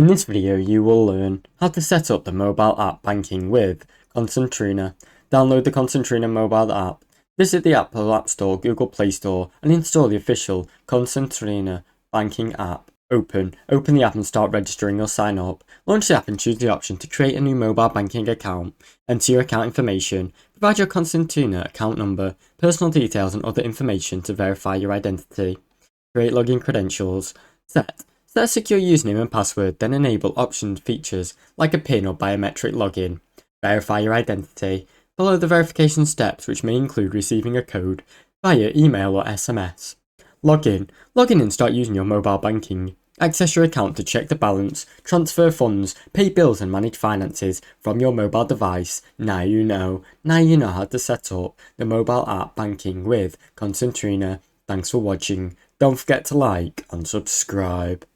In this video you will learn how to set up the mobile app banking with Concentra. Download the Concentra mobile app, visit the Apple App Store, Google Play Store and install the official Concentra banking app. Open the app and start registering or sign up. Launch the app and choose the option to create a new mobile banking account. Enter your account information, provide your Concentra account number, personal details and other information to verify your identity. Create login credentials. Set a secure username and password, then enable option features like a PIN or biometric login. Verify your identity. Follow the verification steps, which may include receiving a code via email or SMS. Log in and start using your mobile banking. Access your account to check the balance, transfer funds, pay bills and manage finances from your mobile device. Now you know how to set up the mobile app banking with Concentra. Thanks for watching. Don't forget to like and subscribe.